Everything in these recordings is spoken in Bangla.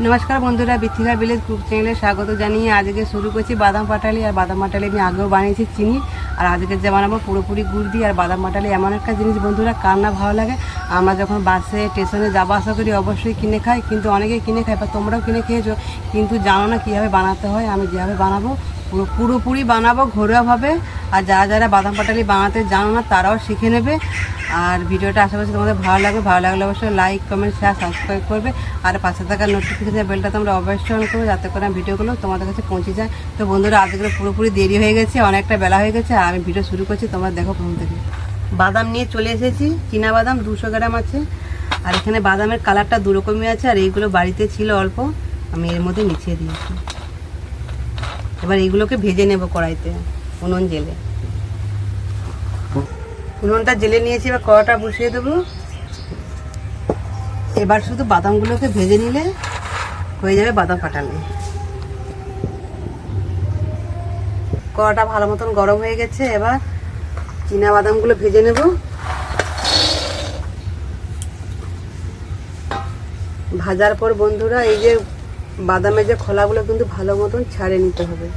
नमस्कार बंधुरा बिथिका विलेज कुक चैनल स्वागत जानिए आज के शुरू करছি বাদাম পাটালি আর বাদাম পাটালি আমি আগেও বানিয়েছি চিনি আর আজকে যে বানাবো পুরোপুরি গুড় দিয়ে আর বাদাম পাটালি এমন একটা জিনিস বন্ধুরা কার না ভালো লাগে। আমরা যখন বাসে স্টেশনে যাওয়া আসা করি অবশ্যই কিনে খাই, কিন্তু অনেকেই কিনে খায় বা তোমরাও কিনে খেয়েছো, কিন্তু জানো না কীভাবে বানাতে হয়। আমি যেভাবে বানাবো পুরোপুরি বানাবো ঘরোয়াভাবে, আর যারা যারা বাদাম পাটালি বানাতে জানো না তারাও শিখে নেবে। আর ভিডিওটা আশেপাশে তোমাদের ভালো লাগলে অবশ্যই লাইক কমেন্ট শেয়ার সাবস্ক্রাইব করবে, আর পাশে থাকা নোটিফিকেশন বেলটা তোমরা অবশ্যই অন করবে যাতে করে ভিডিওগুলো তোমাদের কাছে পৌঁছে যায়। তো বন্ধুরা আজকে পুরোপুরি দেরি হয়ে গেছে, অনেকটা বেলা হয়ে গেছে, আর আমি ভিডিও শুরু করছি, তোমরা দেখো প্রথম থেকে। বাদাম নিয়ে চলে এসেছি, চীনা বাদাম 200 গ্রাম আছে, আর এখানে বাদামের কালারটা দু রকমই আছে, আর এইগুলো বাড়িতে ছিল অল্প, আমি এর মধ্যে মিশিয়ে দিয়েছি। এবার এইগুলোকে ভেজে নেব কড়াইতে উনুন জেলে। উনুনটা জেলে নিয়েছি, এবার কড়াটা বসিয়ে দেবো। এবার শুধু বাদামগুলোকে ভেজে নিলে হয়ে যাবে বাদাম পাটালি। কড়াটা ভালো মতন গরম হয়ে গেছে, এবার চীনা বাদামগুলো ভেজে নেব। ভাজার পর বন্ধুরা এই যে বাদামের যে খোলাগুলো কিন্তু ভালো মতন ছাড়ে নিতে হবে।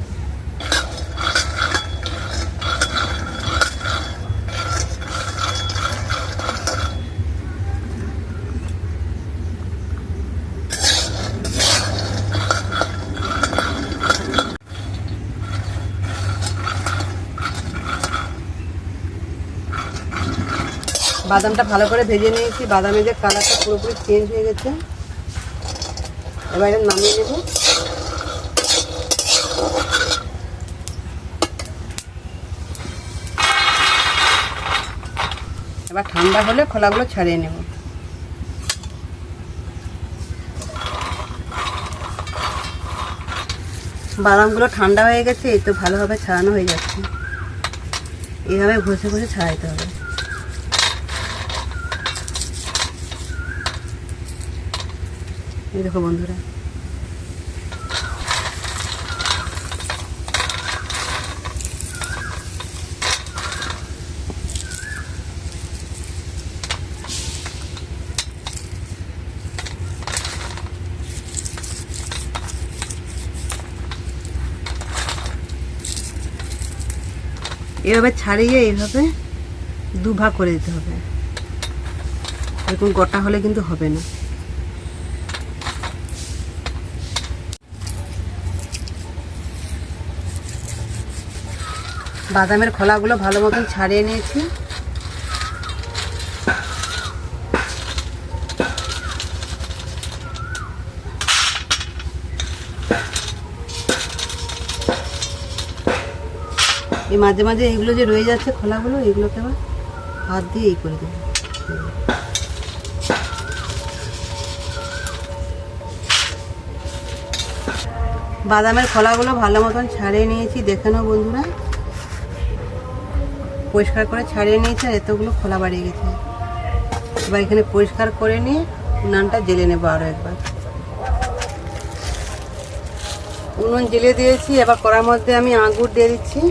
বাদামটা ভালো করে ভেজে নিয়েছি, বাদামের যে কালারটা পুরোপুরি চেঞ্জ হয়ে গেছে। এবার এটা নামিয়ে নেব। এবার ঠান্ডা হলে খোলাগুলো ছাড়িয়ে নেব। বাদামগুলো ঠান্ডা হয়ে গেছে, এই তো ভালোভাবে ছাড়ানো হয়ে যাচ্ছে। এইভাবে ঘষে ঘষে ছাড়াইতে হবে। এই দেখো বন্ধুরা, এভাবে ছাড়িয়ে এইভাবে দুভাগ করে দিতে হবে। এরকম গোটা হলে কিন্তু হবে না। বাদামের খোলাগুলো ভালো মতন ছাড়িয়ে নিয়েছি। এই মাঝে মাঝে এইগুলো যে রয়ে যাচ্ছে খোলাগুলো, এগুলোকে আবার হাত দিয়ে এই করে দেবো। বাদামের খোলাগুলো ভালো মতন ছাড়িয়ে নিয়েছি, দেখে নাও বন্ধুরা। পরিষ্কার করে ছাড়িয়ে নিয়েছি, আর এতগুলো খোলা বাড়িয়ে গেছে। এবার এখানে পরিষ্কার করে নিয়ে উনুনটা জেলে নেবো আরও একবার। উনুন জেলে দিয়েছি, এবার কড়ার মধ্যে আমি আঙুর দিয়ে দিচ্ছি।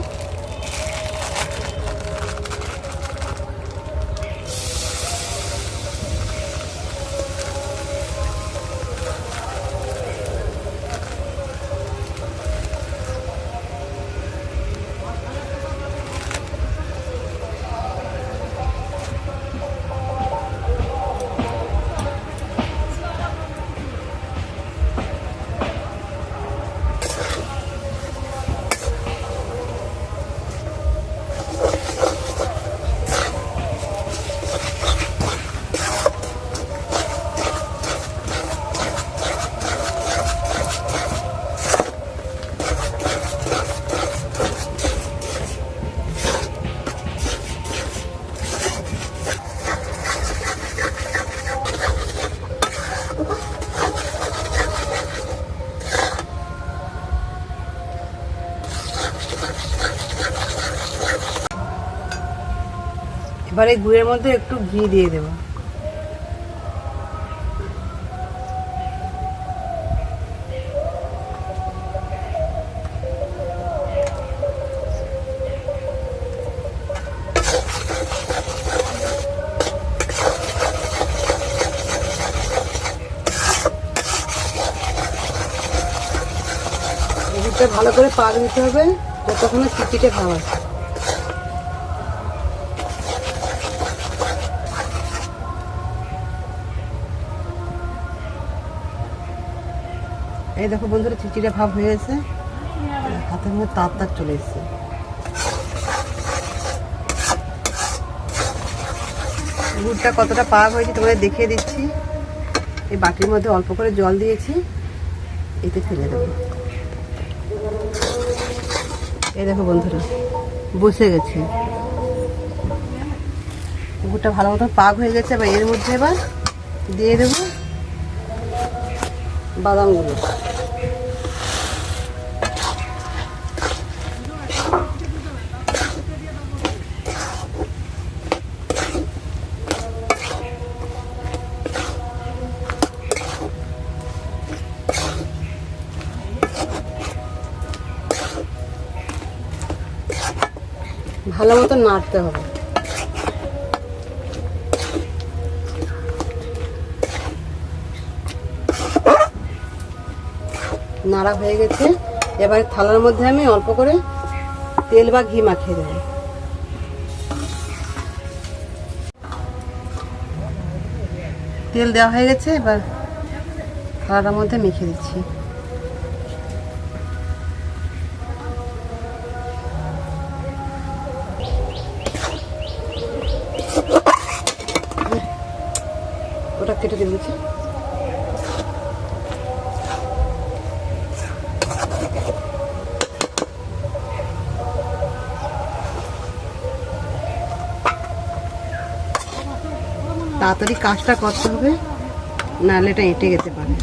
এবার এই গুড়ের মধ্যে একটু ঘি দিয়ে দেবো। এটা ভালো করে পাক দিতে হবে যতক্ষণ চিচিটে খাওয়া। এই দেখো বন্ধুরা চিচিটে ভাব হয়ে গেছে, হাতের মধ্যে তার তার চলে এসছে। গুড়টা কতটা পাক হয়েছে তোমাদের দেখিয়ে দিচ্ছি। এই বাটির মধ্যে অল্প করে জল দিয়েছি, এতে ফেলে দেবো। এই দেখো বন্ধুরা বসে গেছে, গুড়টা ভালো মতো পাক হয়ে গেছে। এবার এর মধ্যে এবার দিয়ে দেবো বাদামগুলো। ভালো মতো নাড়তে হবে। নাড়া হয়ে গেছে, এবার থালার মধ্যে আমি অল্প করে তেল বা ঘি মাখিয়ে দেবো। তেল দেওয়া হয়ে গেছে, এবার থালার মধ্যে মেখে দিচ্ছি। ওটা কেটে দিয়ে দিচ্ছি। তাড়াতাড়ি কাজটা করতে হবে, নাহলে এটা এঁটে যেতে পারে।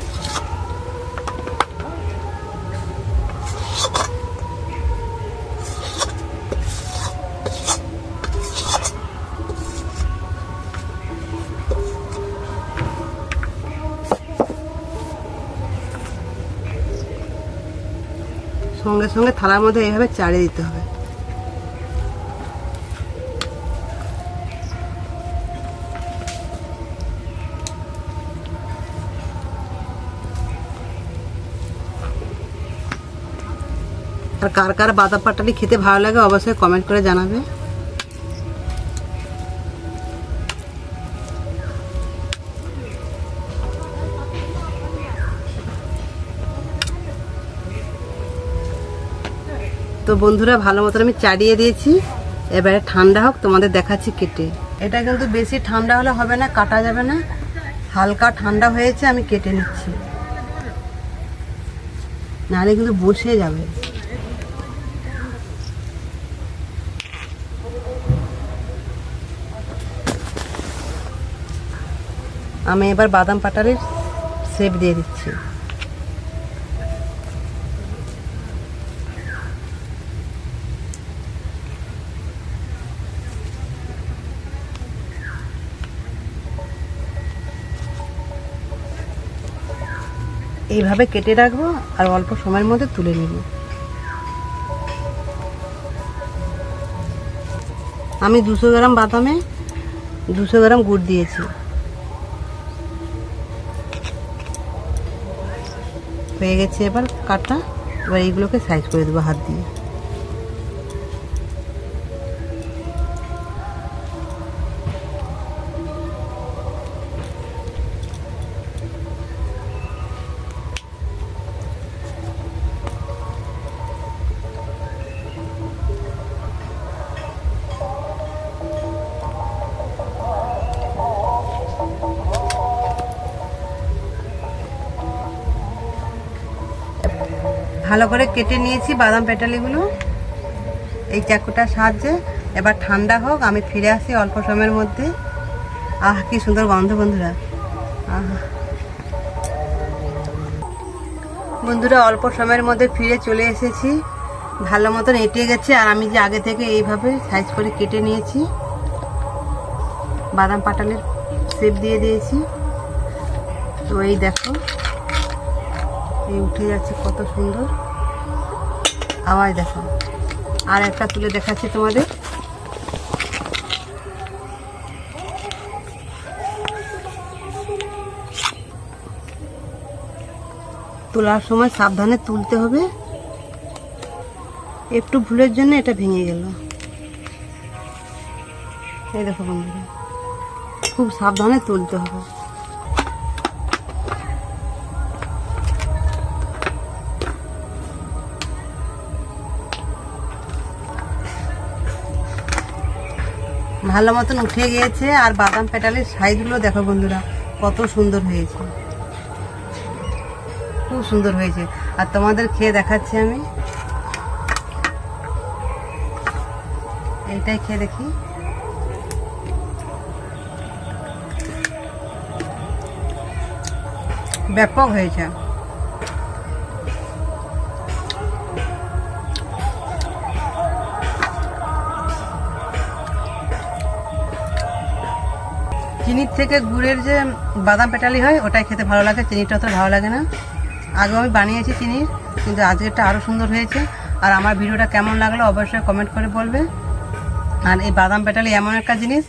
সঙ্গে সঙ্গে থালার মধ্যে এইভাবে চাড়িয়ে দিতে হবে। আর কার কার বাদাম পাটালি খেতে ভালো লাগে অবশ্যই কমেন্ট করে জানাবে। তো বন্ধুরা ভালো মতন আমি চাড়িয়ে দিয়েছি, এবারে ঠান্ডা হোক তোমাদের দেখাচ্ছি কেটে। এটা কিন্তু বেশি ঠান্ডা হলে হবে না, কাটা যাবে না। হালকা ঠান্ডা হয়েছে, আমি কেটে নিচ্ছি, নাহলে কিন্তু বসে যাবে। আমি এবার বাদাম পাটালির শেপ দিয়ে দিচ্ছি। এইভাবে কেটে রাখবো আর অল্প সময়ের মধ্যে তুলে নেব। আমি 200 গ্রাম বাদামে 200 গ্রাম গুড় দিয়েছি। হয়ে গেছে এবার কাটা, এবার এইগুলোকে সাইজ করে দেবো হাত দিয়ে। ভালো করে কেটে নিয়েছি বাদাম পেটালিগুলো এই চাকুটার সাহায্যে। এবার ঠান্ডা হোক, আমি ফিরে আসি অল্প সময়ের মধ্যে। আহ কি সুন্দর গন্ধ বন্ধুরা। বন্ধুরা অল্প সময়ের মধ্যে ফিরে চলে এসেছি। ভালো মতন এঁটে গেছে, আর আমি যে আগে থেকে এইভাবে সাইজ করে কেটে নিয়েছি, বাদাম পাটালের শেপ দিয়ে দিয়েছি। তো এই দেখো এই উঠে যাচ্ছে কত সুন্দর আওয়াজ। দেখো আর একটা তুলে দেখাচ্ছি তোমাদের। তোলার সময় সাবধানে তুলতে হবে, একটু ভুলের জন্য এটা ভেঙে গেল। এই দেখো বন্ধুরা, খুব সাবধানে তুলতে হবে। ভালো মতন উঠে গিয়েছে। আর বাদাম পেটালের সাইজগুলো দেখো বন্ধুরা, কত সুন্দর হয়েছে, খুব সুন্দর হয়েছে। আর তোমাদের খেয়ে দেখাচ্ছি আমি, এইটাই খেয়ে দেখি। ব্যাপক হয়েছে। চিনির থেকে গুড়ের যে বাদাম পেটালি হয় ওটাই খেতে ভালো লাগে, চিনিটা তো ভালো লাগে না। আগে আমি বানিয়েছি চিনির, কিন্তু আজকেরটা আরও সুন্দর হয়েছে। আর আমার ভিডিওটা কেমন লাগলো অবশ্যই কমেন্ট করে বলবে। আর এই বাদাম পেটালি এমন একটা জিনিস,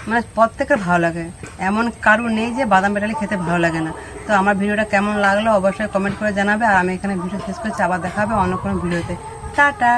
মানে প্রত্যেকের ভালো লাগে, এমন কারো নেই যে বাদাম পেটালি খেতে ভালো লাগে না। তো আমার ভিডিওটা কেমন লাগলো অবশ্যই কমেন্ট করে জানাবে। আর আমি এখানে ভিডিও শেষ করছি, আবার দেখা হবে অন্য কোনো ভিডিওতে। টাটা।